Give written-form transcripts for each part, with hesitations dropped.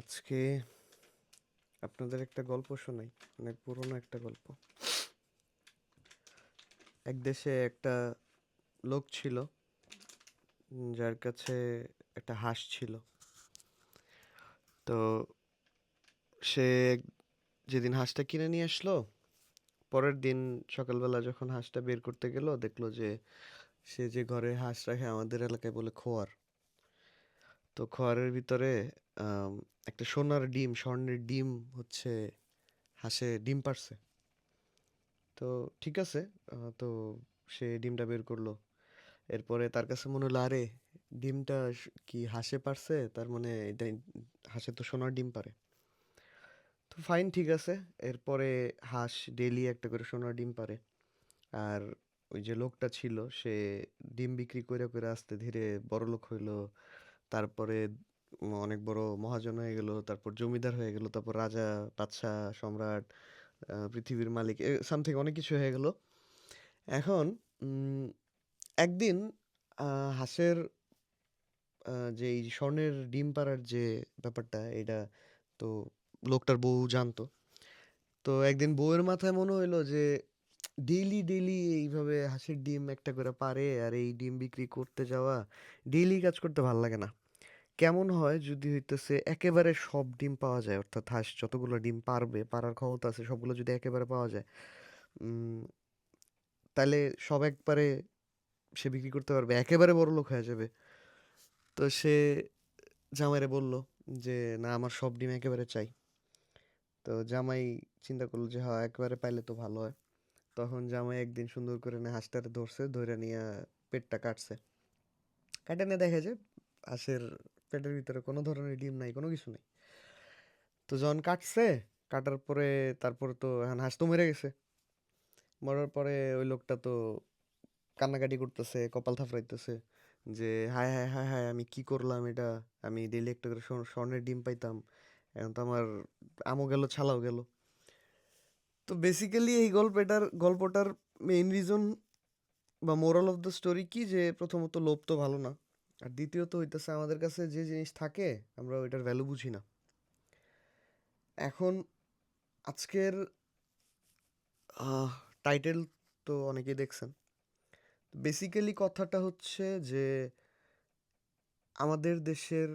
আজকে আপনাদের একটা গল্প শোনাই। অনেক পুরনো একটা গল্প। এক দেশে একটা লোক ছিল, যার কাছে একটা হাঁস ছিল। তো সে যেদিন হাঁসটা কিনে নিয়ে আসলো, পরের দিন সকালবেলা যখন হাঁসটা বের করতে গেল, দেখলো যে সে যে ঘরে হাঁস রাখে আমাদের এলাকায় বলে খোয়ার। তো খোয়ারের ভিতরে আম, একটা সোনার ডিম, স্বর্ণের ডিম হচ্ছে হাঁসে ডিম পারছে। তো ঠিক আছে। তো সে ডিমটা বের করলো। এরপরে তার কাছে মনে হলো, আরে ডিমটা কি হাঁসে পারছে, তার মানে এটা হাঁসে তো সোনার ডিম পারে। তো ফাইন, ঠিক আছে। এরপরে হাঁস ডেইলি একটা করে সোনার ডিম পারে। আর ওই যে লোকটা ছিল, সে ডিম বিক্রি করে করে আস্তে ধীরে বড়লোক হইলো। তারপরে অনেক বড় মহাজন হয়ে গেল, তারপর জমিদার হয়ে গেল, তারপর রাজা, বাদশাহ, সম্রাট, পৃথিবীর মালিক, সামথিং অনেক কিছু হয়ে গেল। এখন উম, একদিন হাঁসের যে এই স্বর্ণের ডিম পাড়ার যে ব্যাপারটা, এটা তো লোকটার বউ জানতো। তো একদিন বউয়ের মাথায় মনে হইলো যে ডেইলি ডেইলি এইভাবে হাঁসের ডিম একটা করে পারে, আর এই ডিম বিক্রি করতে যাওয়া, ডেইলি কাজ করতে ভাল লাগে না। কেমন হয় যদি হইতেছে একেবারে সব ডিম পাওয়া যায়, অর্থাৎ হাঁস যতগুলো ডিম পারবে, পারার ক্ষমতা আছে, সবগুলো যদি একেবারে পাওয়া যায়, উম, তাহলে সব একবারে সে বিক্রি করতে পারবে, একেবারে বড় লোক হয়ে যাবে। তো সে জামাইরে বলল যে না, আমার সব ডিম একেবারে চাই। তো জামাই চিন্তা করলো যে হ্যাঁ, একবারে পাইলে তো ভালো হয়। তখন জামাই একদিন সুন্দর করে হাঁসটারে ধরছে, ধরে নিয়ে পেটটা কাটছে। কাটে নিয়ে দেখে যে হাঁসের পেটের ভিতরে কোনো ধরনের ডিম নাই, কোনো কিছু নেই। তো যখন কাটছে, কাটার পরে তারপর তো এখন হাঁস তো মরে গেছে। মরার পরে ওই লোকটা তো কান্নাকাটি করতেছে, কপাল থাপড়াইতেছে যে হায় হায় হায় হায়, আমি কি করলাম এটা। আমি ডেইলি একটা করে স্বর্ণের ডিম পাইতাম, এখন তো আমার আমও গেল, ছালাও গেল। তো বেসিক্যালি এই গল্পটার মেইন রিজন বা মোরাল অফ দ্য স্টোরি কি, যে প্রথমত লোভ তো ভালো না, আর দ্বিতীয়ত হইতেছে আমাদের কাছে যে জিনিস থাকে আমরা ওইটার ভ্যালু বুঝি না। এখন আজকের টাইটেল তো অনেকেই দেখছেন। বেসিক্যালি কথাটা হচ্ছে যে আমাদের দেশের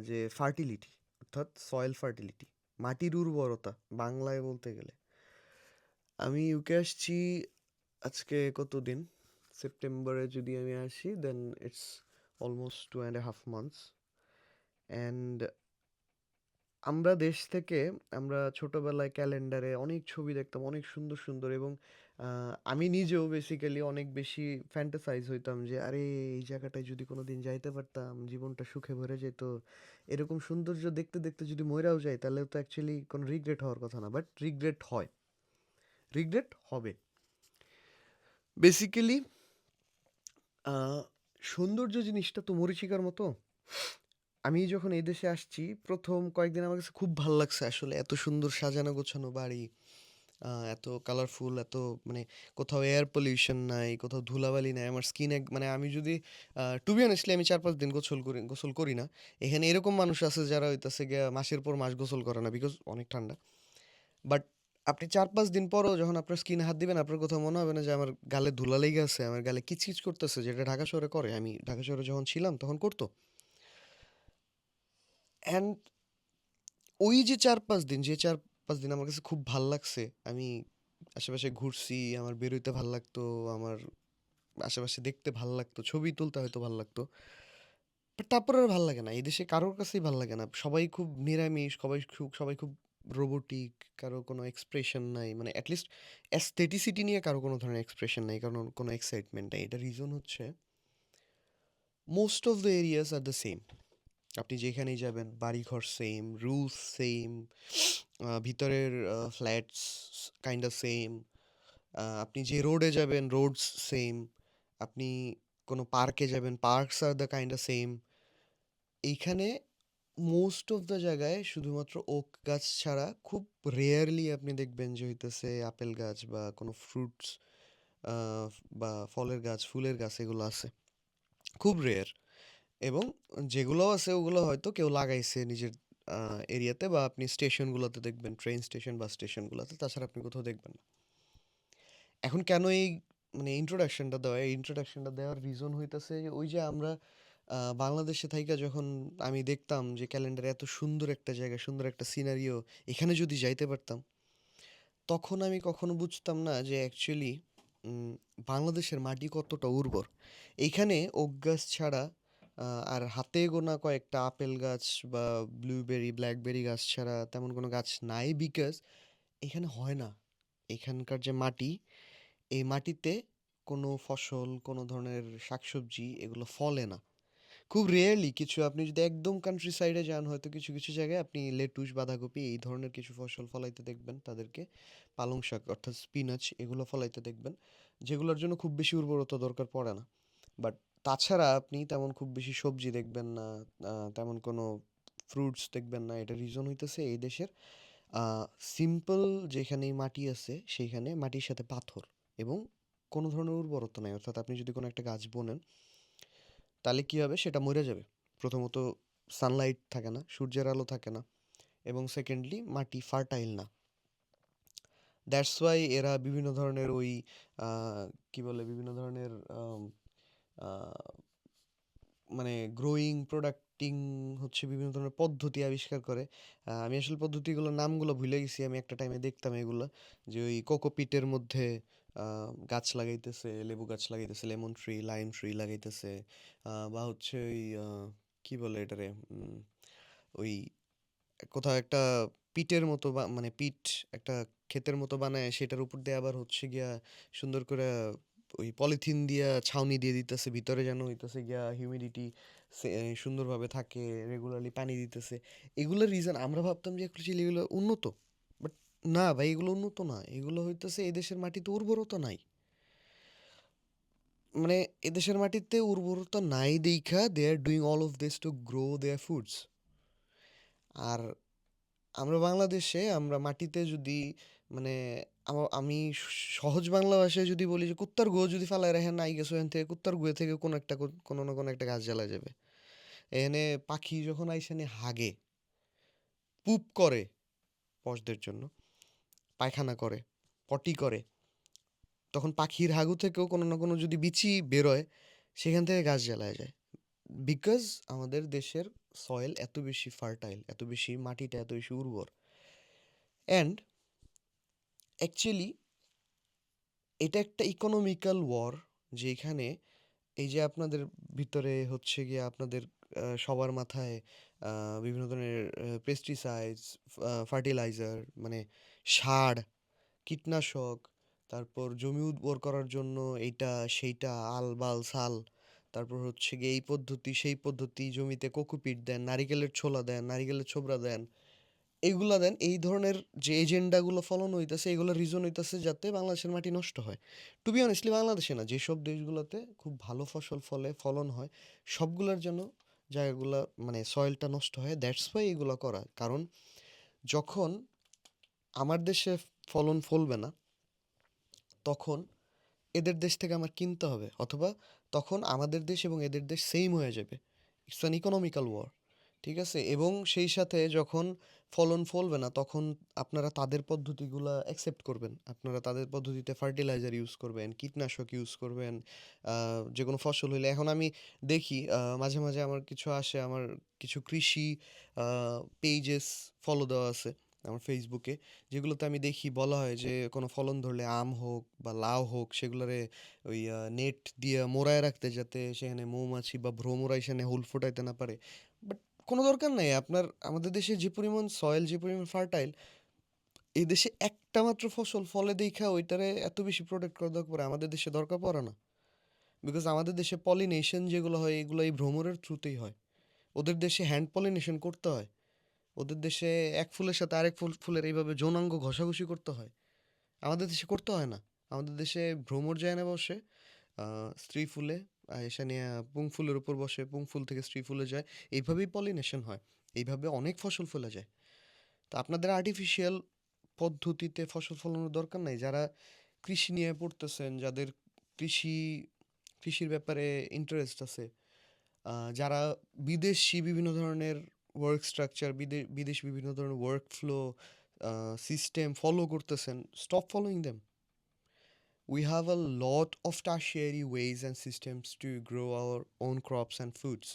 যে ফার্টিলিটি, অর্থাৎ সয়েল ফার্টিলিটি, মাটির উর্বরতা, বাংলায় বলতে গেলে। আমি ইউকে আসছি আজকে কতদিন, সেপ্টেম্বরে যদি আমি আসি, দেন ইটস অলমোস্ট 2.5 months। অ্যান্ড আমরা দেশ থেকে, আমরা ছোটবেলায় ক্যালেন্ডারে অনেক ছবি দেখতাম, অনেক সুন্দর সুন্দর, এবং আমি নিজেও বেসিক্যালি অনেক বেশি ফ্যান্টাসাইজ হইতাম যে আরে এই জায়গাটায় যদি কোনো দিন যাইতে পারতাম, জীবনটা সুখে ভরে যেত। এরকম সৌন্দর্য দেখতে দেখতে যদি মইরাও যায়, তাহলে তো অ্যাকচুয়ালি কোনো রিগ্রেট হওয়ার কথা না, বাট রিগ্রেট হয়, রিগ্রেট হবে। বেসিক্যালি সৌন্দর্য জিনিসটা তো মরীচিকার মতো। আমি যখন এই দেশে আসছি, প্রথম কয়েকদিন আমার কাছে খুব ভাল লাগছে আসলে, এত সুন্দর সাজানো গোছানো বাড়ি, এত কালারফুল, এত মানে কোথাও এয়ার পলিউশন নাই, কোথাও ধুলাবালি নাই। আমার স্কিন মানে আমি যদি টু বি অনেস্টলি আমি 4-5 দিন গোসল করি না। এখানে এরকম মানুষ আছে যারা হইতাছে গিয়া মাসের পর মাস গোসল করে না, বিকজ অনেক ঠান্ডা। বাট আপনি 4-5 দিন পরও যখন আপনার স্কিনে হাত দিবেন, আপনার কোথাও মনে হবে না যে আমার গালে ধুলা লেগে আছে, আমার গালে কিচকিচ করতেছে, যেটা ঢাকা শহরে করে। আমি ঢাকা শহরে যখন ছিলাম তখন করতো। অ্যান্ড ওই যে 4-5 দিন, যে 4-5 দিন আমার কাছে খুব ভাল লাগছে। আমি আশেপাশে ঘুরছি, আমার বেরোইতে ভাল লাগতো, আমার আশেপাশে দেখতে ভাল লাগতো, ছবি তুলতে হয়তো ভাল লাগতো। বাট তারপর আর ভাল লাগে না, এই দেশে কারোর কাছেই ভাল লাগে না। সবাই খুব নিরামিষ, সবাই খুব রোবোটিক, কারো কোনো এক্সপ্রেশন নাই, মানে অ্যাটলিস্ট অ্যাস্থেটিসিটি নিয়ে কারো কোনো ধরনের এক্সপ্রেশন নাই, কারণ কোনো এক্সাইটমেন্ট নাই। এটা রিজন হচ্ছে most of the areas are the same. আপনি যেখানেই যাবেন বাড়িঘর সেম, রুলস সেম, ভিতরের ফ্ল্যাটস কাইন্ড অফ সেম। আপনি যে রোডে যাবেন রোডস সেম। আপনি কোনো পার্কে যাবেন, parks are the kind of same. এইখানে মোস্ট অফ দ্য জায়গায় শুধুমাত্র ওক গাছ ছাড়া খুব রেয়ারলি আপনি দেখবেন যে হইতেছে আপেল গাছ বা কোনো ফ্রুটস বা ফলের গাছ, ফুলের গাছ, এগুলো আছে। খুব রেয়ার। এবং যেগুলো আছে ওগুলো হয়তো কেউ লাগাইছে নিজের এরিয়াতে বা আপনি স্টেশনগুলোতে দেখবেন, ট্রেন স্টেশন, বাস স্টেশনগুলোতে, তাছাড়া আপনি কোথাও দেখবেন না। এখন কেন এই মানে ইন্ট্রোডাকশনটা দেওয়া? এই ইন্ট্রোডাকশনটা দেওয়ার রিজন হইতেছে ওই যে আমরা বাংলাদেশে থাইকা যখন আমি দেখতাম যে ক্যালেন্ডারে এত সুন্দর একটা জায়গা, সুন্দর একটা সিনারিও, এখানে যদি যাইতে পারতাম, তখন আমি কখনো বুঝতাম না যে অ্যাকচুয়ালি বাংলাদেশের মাটি কতটা উর্বর। এইখানে ওক গাছ ছাড়া আর হাতে গোনা কয়েকটা আপেল গাছ বা ব্লুবেরি, ব্ল্যাকবেরি গাছ ছাড়া তেমন কোনো গাছ নাই, বিকজ এখানে হয় না। এখানকার যে মাটি, এই মাটিতে কোনো ফসল, কোনো ধরনের শাকসবজি এগুলো ফলে না। খুব রেয়ারলি কিছু, আপনি যদি একদম কান্ট্রি সাইডে যান হয়তো কিছু কিছু জায়গায় আপনি লেটুস, বাঁধাকপি এই ধরনের কিছু ফসল ফলাইতে দেখবেন তাদেরকে। পালং শাক অর্থাৎ স্পিনাচ এগুলো ফলাইতে দেখবেন, যেগুলোর জন্য খুব বেশি উর্বরতা দরকার পড়ে না। বাট তাছাড়া আপনি তেমন খুব বেশি সবজি দেখবেন না, তেমন কোনো ফ্রুটস দেখবেন না। এটা রিজন হইতেছে এই দেশের সিম্পল যেখানেই মাটি আছে সেইখানে মাটির সাথে পাথর এবং কোনো ধরনের উর্বরতা নাই। অর্থাৎ আপনি যদি কোনো একটা গাছ বোনেন তাহলে কী হবে, সেটা মরে যাবে। প্রথমত সানলাইট থাকে না, সূর্যের আলো থাকে না, এবং সেকেন্ডলি মাটি ফার্টাইল না। দ্যাটস ওয়াই এরা বিভিন্ন ধরনের ওই কী বলে, বিভিন্ন ধরনের মানে গ্রোয়িং, প্রোডাক্টিং হচ্ছে বিভিন্ন ধরনের পদ্ধতি আবিষ্কার করে। আমি আসলে পদ্ধতিগুলোর নামগুলো ভুলে গেছি। আমি একটা টাইমে দেখতাম এগুলো, যে ওই কোকোপিটের মধ্যে গাছ লাগাইতেছে, লেবু গাছ লাগাইতেছে, লেমন ট্রি, লাইম ট্রি লাগাইতেছে, বা হচ্ছে ওই কী বলে এটারে, ওই কোথাও একটা পিটের মতো বা মানে পিট একটা ক্ষেতের মতো বানায়, সেটার উপর দিয়ে আবার হচ্ছে গিয়া সুন্দর করে ওই পলিথিন দিয়া ছাউনি দিয়ে দিতেছে ভিতরে, যেন হইতেছে গিয়া হিউমিডিটি সুন্দরভাবে থাকে, রেগুলারলি পানি দিতেছে। এগুলোর রিজন আমরা ভাবতাম যে অ্যাকচুয়ালি এগুলো উন্নত, বাট না ভাই, এগুলো উন্নত না। এগুলো হইতেছে এদেশের মাটিতে উর্বরতা নাই। মানে এদেশের মাটিতে উর্বরতা নাই দেইখা they are doing all of this to grow their foods. আর আমরা বাংলাদেশে আমরা মাটিতে যদি মানে আমি সহজ বাংলা ভাষায় যদি বলি যে কুত্তার গুঁয়ো যদি ফালায় রাখেন নাই গেছো, এখান থেকে কুত্তার গুঁয়ো থেকে কোনো একটা কোনো না কোনো একটা গাছ জ্বালা যাবে। এখানে পাখি যখন আইসানে হাগে, পুপ করে পশদের জন্য, পায়খানা করে, পটি করে, তখন পাখির হাগু থেকেও কোনো না কোনো যদি বিচি বেরোয়, সেখান থেকে গাছ জ্বালায় যায়। বিকজ আমাদের দেশের সয়েল এত বেশি ফার্টাইল, এত বেশি মাটিটা এত বেশি উর্বর। অ্যান্ড অ্যাকচুয়ালি এটা একটা ইকোনমিক্যাল ওয়ার, যেখানে এই যে আপনাদের ভিতরে হচ্ছে গিয়ে আপনাদের সবার মাথায় বিভিন্ন ধরনের পেস্টিসাইডস, ফার্টিলাইজার মানে সার, কীটনাশক, তারপর জমি উর্বর করার জন্য এইটা সেইটা আল বাল সাল, তারপর হচ্ছে গিয়ে এই পদ্ধতি সেই পদ্ধতি, জমিতে কোকোপিট দেন, নারিকেলের ছোলা দেন, নারিকেলের ছোবড়া দেন, এইগুলা দেন। এই ধরনের যে এজেন্ডাগুলো ফলন হইতেছে, এগুলোর রিজন হইতেছে যাতে বাংলাদেশের মাটি নষ্ট হয়। টু বি অনেস্টলি বাংলাদেশে না, যেসব দেশগুলোতে খুব ভালো ফলন হয়, সবগুলোর জন্য জায়গাগুলো মানে সয়েলটা নষ্ট হয়। দ্যাটস ওয়াই এগুলো করা। কারণ যখন আমার দেশে ফলন ফলবে না, তখন এদের দেশ থেকে আমার কিনতে হবে, অথবা তখন আমাদের দেশ এবং এদের দেশ সেম হয়ে যাবে। ইটস অ্যান ইকোনমিক্যাল ওয়ার, ঠিক আছে? এবং সেই সাথে যখন ফলন ফলবে না, তখন আপনারা তাদের পদ্ধতিগুলো অ্যাকসেপ্ট করবেন। আপনারা তাদের পদ্ধতিতে ফার্টিলাইজার ইউজ করবেন, কীটনাশক ইউজ করবেন, যে কোনো ফসল হইলে। এখন আমি দেখি মাঝে মাঝে আমার কিছু আসে, আমার কিছু কৃষি পেজেস ফলো দেওয়া আছে আমার ফেসবুকে, যেগুলোতে আমি দেখি বলা হয় যে কোনো ফলন ধরলে, আম হোক বা লাউ হোক, সেগুলোরে ওই নেট দিয়ে মোড়ায় রাখতে, যাতে সেখানে মৌমাছি বা ভ্রমরা এখানে হুল ফোটাইতে না পারে। বাট কোনো দরকার নাই। আপনার আমাদের দেশে যে পরিমাণ সয়েল, যে পরিমাণ ফার্টাইল, এই দেশে একটা মাত্র ফসল ফলে দেইখা ওইটারে এত বেশি প্রোটেক্ট করা দরকার পড়ে আমাদের দেশে দরকার পড়ে না। বিকজ আমাদের দেশে পলিনেশন যেগুলো হয়, এগুলো এই ভ্রমরের থ্রুতেই হয়। ওদের দেশে হ্যান্ড পলিনেশন করতে হয়। ওদের দেশে এক ফুলের সাথে আরেক ফুলের এইভাবে যৌনাঙ্গ ঘষাঘষি করতে হয়। আমাদের দেশে করতে হয় না। আমাদের দেশে ভ্রমর যায় না বসে স্ত্রী ফুলে, এসে নিয়ে পুং ফুলের উপর বসে, পুং ফুল থেকে স্ত্রী ফুলে যায়। এইভাবেই পলিনেশন হয়। এইভাবে অনেক ফসল ফলে যায়। তো আপনাদের আর্টিফিশিয়াল পদ্ধতিতে ফসল ফলানোর দরকার নাই। যারা কৃষি নিয়ে পড়তেছেন, যাদের কৃষি কৃষির ব্যাপারে ইন্টারেস্ট আছে, যারা বিদেশি বিভিন্ন ধরনের ওয়ার্ক স্ট্রাকচার, বিদেশি বিভিন্ন ধরনের ওয়ার্ক ফ্লো সিস্টেম ফলো করতেছেন, stop following them. We have a lot of tertiary ways and systems to grow our own crops and foods.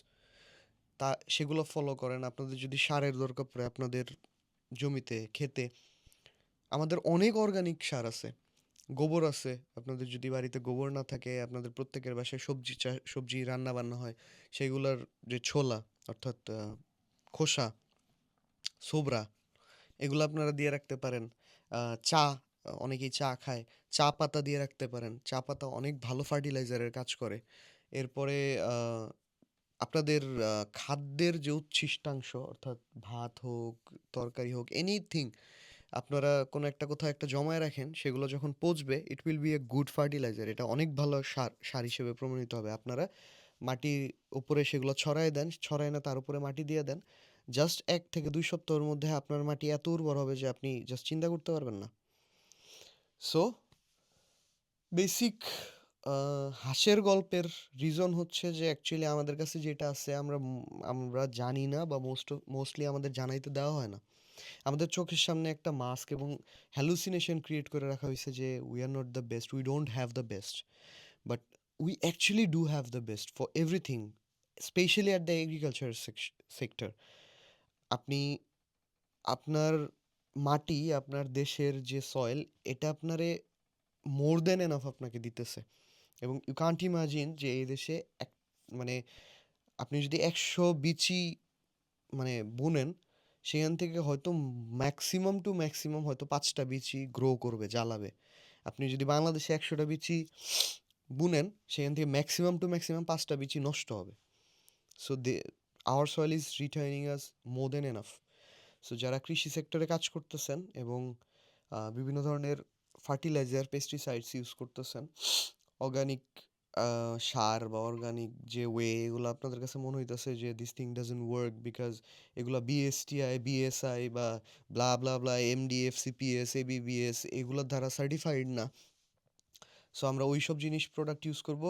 তা সেগুলো ফলো করেন। আপনাদের যদি সারের দরকার পড়ে আপনাদের জমিতে, ক্ষেতে, আমাদের অনেক অর্গানিক সার আছে, গোবর আছে। আপনাদের যদি বাড়িতে গোবর না থাকে, আপনাদের প্রত্যেকের বাসায় সবজি রান্না বান্না হয়, সেগুলার যে ছোলা অর্থাৎ খোসা, ছোবড়া, এগুলো আপনারা দিয়ে রাখতে পারেন। চা, অনেকেই চা খায়, চা পাতা দিয়ে রাখতে পারেন। চা পাতা অনেক ভালো ফার্টিলাইজারের কাজ করে। এরপরে আপনাদের খাদ্যের যে উচ্ছিষ্টাংশ অর্থাৎ ভাত হোক, তরকারি হোক, এনিথিং আপনারা কোনো একটা কোথাও একটা জমায় রাখেন, সেগুলো যখন পচবে it will be a good fertiliser. এটা অনেক ভালো সার হিসেবে প্রমাণিত হবে। আপনারা মাটির উপরে সেগুলো ছড়ায় দেন, ছড়ায় না তার উপরে মাটি দিয়ে দেন। জাস্ট ১ থেকে ২ সপ্তাহের মধ্যে আপনার মাটি এত উর্বর হবে যে আপনি জাস্ট চিন্তা করতে পারবেন না। সো বেসিক হাসির গল্পের রিজন হচ্ছে যে অ্যাকচুয়ালি আমাদের কাছে যেটা আছে আমরা জানি না, বা মোস্টলি আমাদের জানাইতে দেওয়া হয় না। আমাদের চোখের সামনে একটা মাস্ক এবং হ্যালুসিনেশন ক্রিয়েট করে রাখা হয়েছে যে we are not the best, we don't have the best, but we actually do have the best for everything, specially at the agriculture sector. আপনি আপনার মাটি, আপনার দেশের যে সয়েল, এটা আপনারে মোর দ্যান এনাফ আপনাকে দিতেছে। এবং ইউ কান্ট ইমাজিন যে এই দেশে মানে আপনি যদি ১০০ বিচি মানে বুনেন, সেখান থেকে হয়তো ম্যাক্সিমাম টু ম্যাক্সিমাম হয়তো ৫টা বিচি গ্রো করবে, জ্বালাবে। আপনি যদি বাংলাদেশে ১০০টা বিচি বুনেন, সেখান থেকে ম্যাক্সিমাম টু ম্যাক্সিমাম ৫টা বিচি নষ্ট হবে। So our soil is returning us more than enough. So যারা কৃষি সেক্টরে কাজ করতেছেন এবং বিভিন্ন ধরনের ফার্টিলাইজার, পেস্টিসাইডস ইউজ করতেছেন, অর্গানিক সার বা অর্গানিক যে ওয়ে, এগুলো আপনাদের কাছে মনে হইতেছে যে this thing doesn't work because এগুলা বিএসটিআই, বিএসআই বা ব্লা ব্লা ব্লা, এমডিএফ, সিপিএস, এবিবিএস এগুলোর দ্বারা সার্টিফাইড না। সো আমরা ওই সব জিনিস প্রোডাক্ট ইউজ করব।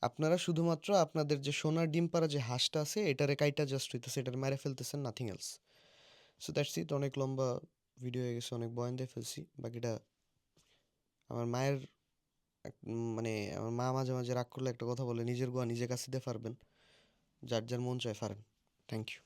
আপনারা শুধুমাত্র আপনাদের যে সোনার ডিম পাড়া যে হাঁসটা আছে, এটারে কাইটা জাস্ট হইতেছে, এটারে মেরে ফেলতেছেন, nothing else. So that's it. অনেক লম্বা ভিডিও হয়ে গেছে, অনেক বয়ান দিয়ে ফেলছি। বাকিটা আমার মায়ের মানে আমার মা মাঝে মাঝে রাগ করলে একটা কথা বলে, নিজের গোয়া নিজে কাছে দিয়ে পারবেন, যার যার মন চায় ফারেন। Thank you.